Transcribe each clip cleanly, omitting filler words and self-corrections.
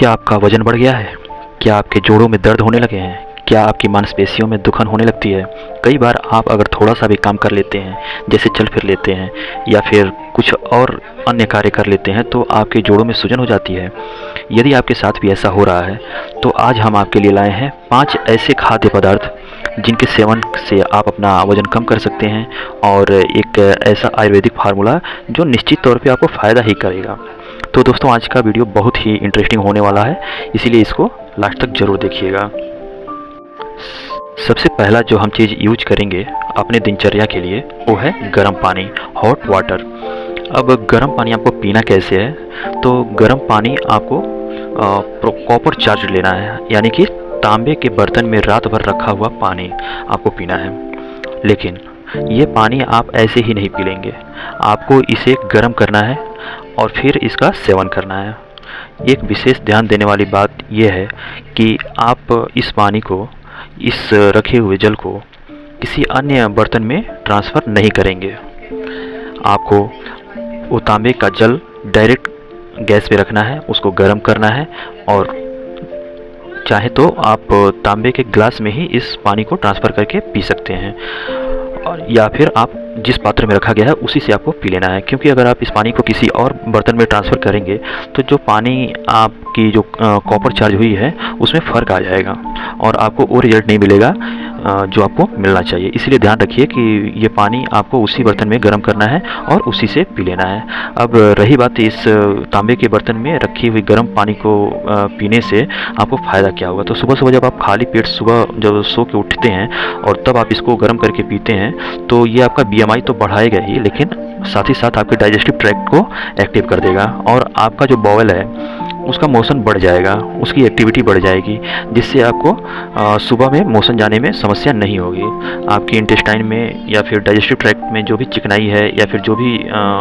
क्या आपका वजन बढ़ गया है? क्या आपके जोड़ों में दर्द होने लगे हैं? क्या आपकी मांसपेशियों में दुखन होने लगती है? कई बार आप अगर थोड़ा सा भी काम कर लेते हैं, जैसे चल फिर लेते हैं या फिर कुछ और अन्य कार्य कर लेते हैं, तो आपके जोड़ों में सूजन हो जाती है। यदि आपके साथ भी ऐसा हो रहा है तो आज हम आपके लिए लाए हैं 5 ऐसे खाद्य पदार्थ जिनके सेवन से आप अपना वजन कम कर सकते हैं, और एक ऐसा आयुर्वेदिक फार्मूला जो निश्चित तौर पे आपको फ़ायदा ही करेगा। तो दोस्तों, आज का वीडियो बहुत ही इंटरेस्टिंग होने वाला है, इसीलिए इसको लास्ट तक ज़रूर देखिएगा। सबसे पहला जो हम चीज़ यूज करेंगे अपने दिनचर्या के लिए वो है गर्म पानी, हॉट वाटर। अब गर्म पानी आपको पीना कैसे है? तो गर्म पानी आपको कॉपर चार्ज लेना है, यानी कि तांबे के बर्तन में रात भर रखा हुआ पानी आपको पीना है। लेकिन ये पानी आप ऐसे ही नहीं पी लेंगे, आपको इसे गर्म करना है और फिर इसका सेवन करना है। एक विशेष ध्यान देने वाली बात यह है कि आप इस पानी को, इस रखे हुए जल को किसी अन्य बर्तन में ट्रांसफ़र नहीं करेंगे। आपको वो तांबे का जल डायरेक्ट गैस पे रखना है, उसको गर्म करना है, और चाहे तो आप तांबे के ग्लास में ही इस पानी को ट्रांसफ़र करके पी सकते हैं, और या फिर आप जिस पात्र में रखा गया है उसी से आपको पी लेना है। क्योंकि अगर आप इस पानी को किसी और बर्तन में ट्रांसफ़र करेंगे तो जो पानी आपकी जो कॉपर चार्ज हुई है उसमें फ़र्क आ जाएगा और आपको वो रिजल्ट नहीं मिलेगा जो आपको मिलना चाहिए। इसलिए ध्यान रखिए कि ये पानी आपको उसी बर्तन में गर्म करना है और उसी से पी लेना है। अब रही बात इस तांबे के बर्तन में रखी हुई गर्म पानी को पीने से आपको फ़ायदा क्या होगा। तो सुबह सुबह जब आप खाली पेट सुबह जब सो के उठते हैं और तब आप इसको गर्म करके पीते हैं तो ये आपका BMI तो बढ़ाएगा ही, लेकिन साथ ही साथ आपके डाइजेस्टिव ट्रैक्ट को एक्टिव कर देगा और आपका जो बॉवल है उसका मोशन बढ़ जाएगा, उसकी एक्टिविटी बढ़ जाएगी, जिससे आपको सुबह में मोशन जाने में समस्या नहीं होगी। आपकी इंटेस्टाइन में या फिर डाइजेस्टिव ट्रैक्ट में जो भी चिकनाई है या फिर जो भी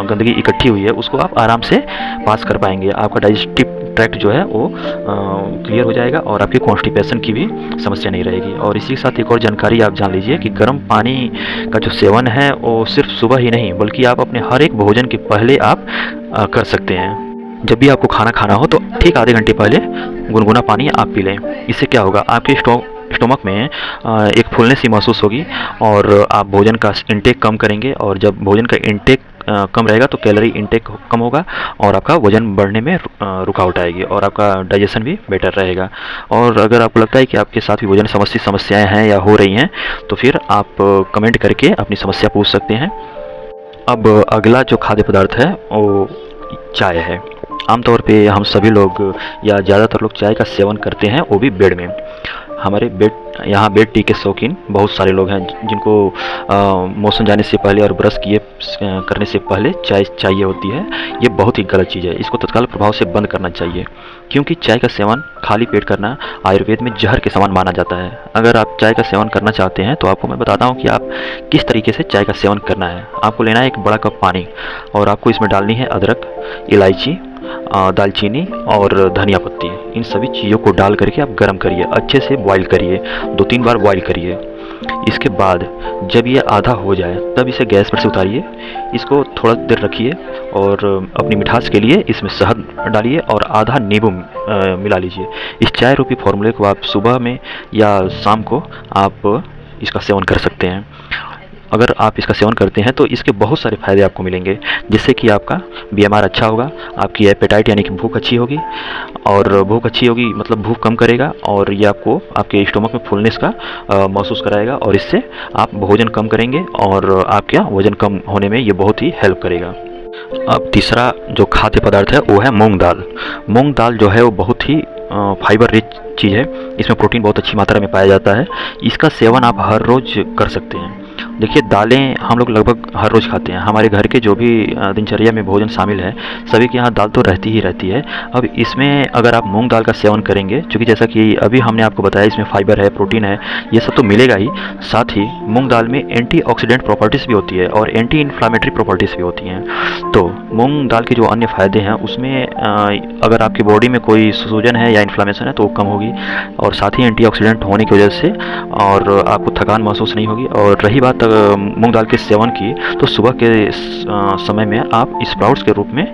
गंदगी इकट्ठी हुई है उसको आप आराम से पास कर पाएंगे। आपका डाइजेस्टिव ट्रैक्ट जो है वो क्लियर हो जाएगा और आपकी कॉन्स्टिपेशन की भी समस्या नहीं रहेगी। और इसी के साथ एक और जानकारी आप जान लीजिए कि गर्म पानी का जो सेवन है वो सिर्फ सुबह ही नहीं बल्कि आप अपने हर एक भोजन के पहले आप कर सकते हैं। जब भी आपको खाना खाना हो तो ठीक आधे घंटे पहले गुनगुना पानी आप पी लें। इससे क्या होगा, आपके स्टोमक में एक फूलने सी महसूस होगी और आप भोजन का इंटेक कम करेंगे, और जब भोजन का इंटेक कम रहेगा तो कैलोरी इंटेक कम होगा और आपका वजन बढ़ने में रुकावट आएगी और आपका डाइजेशन भी बेटर रहेगा। और अगर आपको लगता है कि आपके साथ भी भोजन संबंधी समस्याएं हैं या हो रही हैं तो फिर आप कमेंट करके अपनी समस्या पूछ सकते हैं। अब अगला जो खाद्य पदार्थ है वो चाय है। आमतौर पे हम सभी लोग या ज़्यादातर लोग चाय का सेवन करते हैं, वो भी बेड में। हमारे यहाँ बेड टी के शौकीन बहुत सारे लोग हैं जिनको मोशन जाने से पहले और ब्रश करने से पहले चाय चाहिए होती है। ये बहुत ही गलत चीज़ है, इसको तत्काल प्रभाव से बंद करना चाहिए, क्योंकि चाय का सेवन खाली पेट करना आयुर्वेद में जहर के समान माना जाता है। अगर आप चाय का सेवन करना चाहते हैं तो आपको मैं बताता हूँ कि आप किस तरीके से चाय का सेवन करना है। आपको लेना है एक बड़ा कप पानी और आपको इसमें डालनी है अदरक, इलायची, दालचीनी और धनिया पत्ती। इन सभी चीज़ों को डाल करके आप गर्म करिए, अच्छे से बॉईल करिए, 2-3 बार बॉईल करिए। इसके बाद जब ये आधा हो जाए तब इसे गैस पर से उतारिए, इसको थोड़ा देर रखिए और अपनी मिठास के लिए इसमें शहद डालिए और आधा नींबू मिला लीजिए। इस चाय रूपी फार्मूले को आप सुबह में या शाम को आप इसका सेवन कर सकते हैं। अगर आप इसका सेवन करते हैं तो इसके बहुत सारे फ़ायदे आपको मिलेंगे, जिससे कि आपका BMR अच्छा होगा, आपकी एपेटाइट यानी कि भूख अच्छी होगी, और भूख अच्छी होगी मतलब भूख कम करेगा और ये आपको आपके स्टोमक में फुलनेस का महसूस कराएगा और इससे आप भोजन कम करेंगे और आपका वज़न कम होने में ये बहुत ही हेल्प करेगा। अब तीसरा जो खाद्य पदार्थ है वो है मूंग दाल। मूंग दाल जो है वो बहुत ही फाइबर रिच चीज़ है, इसमें प्रोटीन बहुत अच्छी मात्रा में पाया जाता है। इसका सेवन आप हर रोज़ कर सकते हैं। देखिए, दालें हम लोग लगभग हर रोज़ खाते हैं। हमारे घर के जो भी दिनचर्या में भोजन शामिल है सभी के यहाँ दाल तो रहती ही रहती है। अब इसमें अगर आप मूंग दाल का सेवन करेंगे, क्योंकि जैसा कि अभी हमने आपको बताया इसमें फाइबर है, प्रोटीन है, ये सब तो मिलेगा ही, साथ ही मूंग दाल में एंटीऑक्सीडेंट प्रॉपर्टीज़ भी होती है और एंटी इन्फ्लामेटरी प्रॉपर्टीज़ भी होती हैं। तो मूंग दाल के जो अन्य फ़ायदे हैं उसमें अगर आपकी बॉडी में कोई सूजन है या इन्फ्लामेशन है तो वो कम होगी, और साथ ही एंटीऑक्सीडेंट होने की वजह से और आपको थकान महसूस नहीं होगी। और रही बात मूंग दाल के सेवन किए तो सुबह के समय में आप स्प्राउट्स के रूप में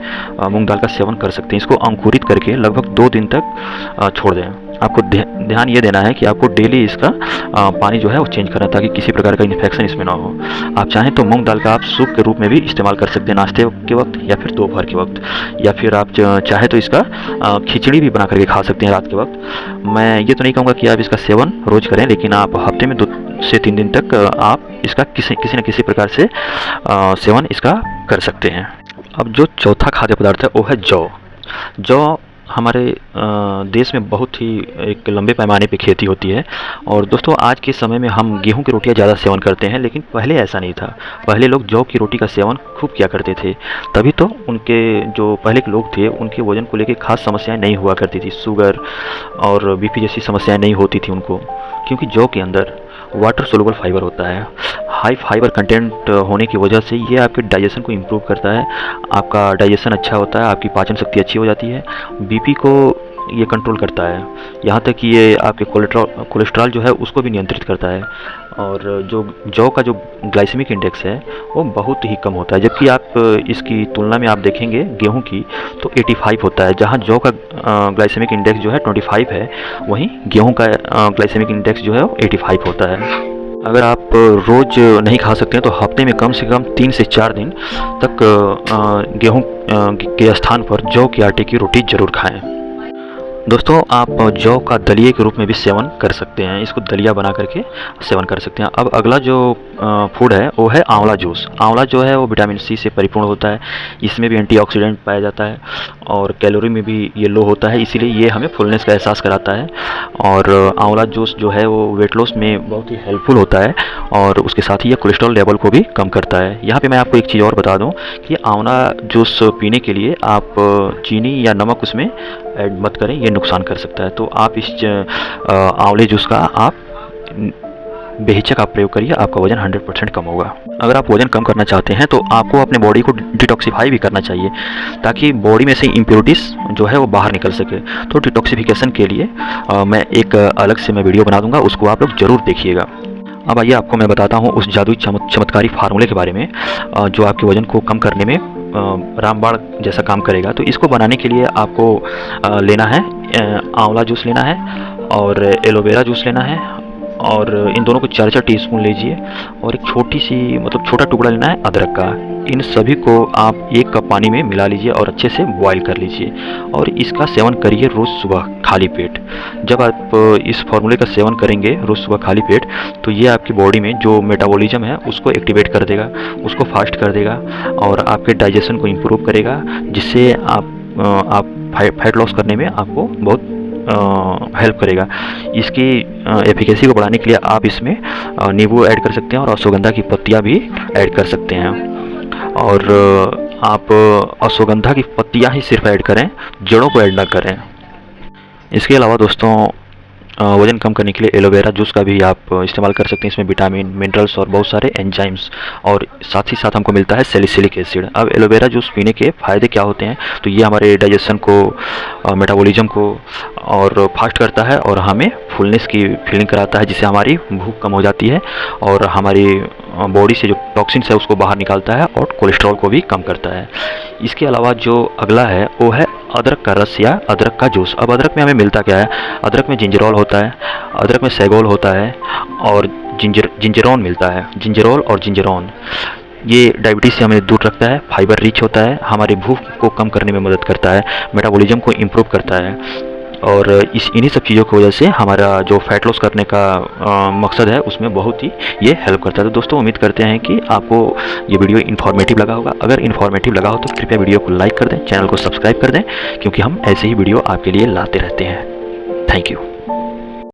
मूंग दाल का सेवन कर सकते हैं। इसको अंकुरित करके लगभग 2 दिन तक छोड़ दें। आपको ध्यान ये देना है कि आपको डेली इसका पानी जो है वो चेंज करना है, ताकि किसी प्रकार का इन्फेक्शन इसमें ना हो। आप चाहें तो मूंग दाल का आप सूप के रूप में भी इस्तेमाल कर सकते हैं नाश्ते के वक्त या फिर दोपहर के वक्त, या फिर आप चाहे तो इसका खिचड़ी भी बना करके खा सकते हैं रात के वक्त। मैं ये तो नहीं कहूँगा कि आप इसका सेवन रोज़ करें, लेकिन आप हफ्ते में 2 से 3 दिन तक आप इसका किसी न किसी प्रकार से सेवन इसका कर सकते हैं। अब जो चौथा खाद्य पदार्थ है वो है जौ। जौ हमारे देश में बहुत ही एक लंबे पैमाने पे खेती होती है। और दोस्तों आज के समय में हम गेहूं की रोटियां ज़्यादा सेवन करते हैं, लेकिन पहले ऐसा नहीं था। पहले लोग जौ की रोटी का सेवन खूब किया करते थे, तभी तो उनके जो पहले के लोग थे उनके वजन को लेकर खास समस्याएं नहीं हुआ करती थी। शुगर और बीपी जैसी समस्याएं नहीं होती थी उनको, क्योंकि जौ के अंदर वाटर सोलुबल फाइबर होता है। हाई फाइबर कंटेंट होने की वजह से ये आपके डाइजेशन को इम्प्रूव करता है, आपका डाइजेशन अच्छा होता है, आपकी पाचन शक्ति अच्छी हो जाती है, बीपी को ये कंट्रोल करता है, यहाँ तक कि ये आपके कोलेस्ट्रॉल जो है उसको भी नियंत्रित करता है। और जो जौ का जो ग्लाइसेमिक इंडेक्स है वो बहुत ही कम होता है, जबकि आप इसकी तुलना में आप देखेंगे गेहूं की तो 85 होता है। जहां जौ का ग्लाइसेमिक इंडेक्स जो है 25 है, वहीं गेहूं का ग्लाइसेमिक इंडेक्स जो है वो 85 होता है। अगर आप रोज़ नहीं खा सकते हैं तो हफ्ते में कम से कम 3 से 4 दिन तक गेहूं के स्थान पर जौ के आटे की रोटी ज़रूर खाएं। दोस्तों आप जौ का दलिए के रूप में भी सेवन कर सकते हैं, इसको दलिया बना करके सेवन कर सकते हैं। अब अगला जो फूड है वो है आंवला जूस। आंवला जो है वो विटामिन सी से परिपूर्ण होता है, इसमें भी एंटीऑक्सीडेंट पाया जाता है और कैलोरी में भी ये लो होता है, इसीलिए ये हमें फुलनेस का एहसास कराता है। और आंवला जूस जो है वो वेट लॉस में बहुत ही हेल्पफुल होता है और उसके साथ ही ये कोलेस्ट्रॉल लेवल को भी कम करता है। यहाँ पे मैं आपको एक चीज़ और बता दूँ कि आंवला जूस पीने के लिए आप चीनी या नमक उसमें ऐड मत करें, ये नुकसान कर सकता है। तो आप इस आंवले जूस का आप बेहिचक आप प्रयोग करिए, आपका वजन 100% कम होगा। अगर आप वजन कम करना चाहते हैं तो आपको अपने बॉडी को डिटॉक्सिफाई भी करना चाहिए, ताकि बॉडी में से इम्प्योरिटीज़ जो है वो बाहर निकल सके। तो डिटॉक्सिफिकेशन के लिए मैं एक अलग से मैं वीडियो बना दूंगा, उसको आप लोग ज़रूर देखिएगा। अब आइए आपको मैं बताता हूँ उस जादुई चमत्कारी फार्मूले के बारे में जो आपके वजन को कम करने में रामबाण जैसा काम करेगा। तो इसको बनाने के लिए आपको लेना है आंवला जूस लेना है और एलोवेरा जूस लेना है, और इन दोनों को 4-4 टीस्पून लीजिए, और एक छोटी सी मतलब छोटा टुकड़ा लेना है अदरक का। इन सभी को आप 1 कप पानी में मिला लीजिए और अच्छे से बॉईल कर लीजिए, और इसका सेवन करिए रोज़ सुबह खाली पेट। जब आप इस फार्मूले का सेवन करेंगे रोज़ सुबह खाली पेट, तो ये आपकी बॉडी में जो मेटाबॉलिज्म है उसको एक्टिवेट कर देगा, उसको फास्ट कर देगा और आपके डाइजेशन को इम्प्रूव करेगा, जिससे आप फैट लॉस करने में आपको बहुत हेल्प करेगा। इसकी एफिकेसी को बढ़ाने के लिए आप इसमें नींबू ऐड कर सकते हैं और अश्वगंधा की पत्तियां भी ऐड कर सकते हैं। और आप अश्वगंधा की पत्तियां ही सिर्फ ऐड करें, जड़ों को ऐड ना करें। इसके अलावा दोस्तों वज़न कम करने के लिए एलोवेरा जूस का भी आप इस्तेमाल कर सकते हैं। इसमें विटामिन, मिनरल्स और बहुत सारे एंजाइम्स और साथ ही साथ हमको मिलता है सैलिसिलिक एसिड। अब एलोवेरा जूस पीने के फ़ायदे क्या होते हैं, तो ये हमारे डाइजेशन को, मेटाबॉलिज्म को और फास्ट करता है और हमें फुलनेस की फीलिंग कराता है, जिससे हमारी भूख कम हो जाती है और हमारी बॉडी से जो टॉक्सिन्स है उसको बाहर निकालता है और कोलेस्ट्रॉल को भी कम करता है। इसके अलावा जो अगला है वो है अदरक का रस या अदरक का जूस। अब अदरक में हमें मिलता क्या है, अदरक में जिंजरोल होता है, अदरक में सेगोल होता है और जिंजरोन मिलता है। जिंजरोल और जिंजरोन ये डायबिटीज़ से हमें दूर रखता है, फाइबर रिच होता है, हमारी भूख को कम करने में मदद करता है, मेटाबॉलिज्म को इम्प्रूव करता है, और इन्हीं सब चीज़ों की वजह से हमारा जो फैट लॉस करने का मकसद है उसमें बहुत ही ये हेल्प करता है। तो दोस्तों उम्मीद करते हैं कि आपको ये वीडियो इन्फॉर्मेटिव लगा होगा। अगर इन्फॉर्मेटिव लगा हो तो कृपया वीडियो को लाइक कर दें, चैनल को सब्सक्राइब कर दें, क्योंकि हम ऐसे ही वीडियो आपके लिए लाते रहते हैं। Thank you.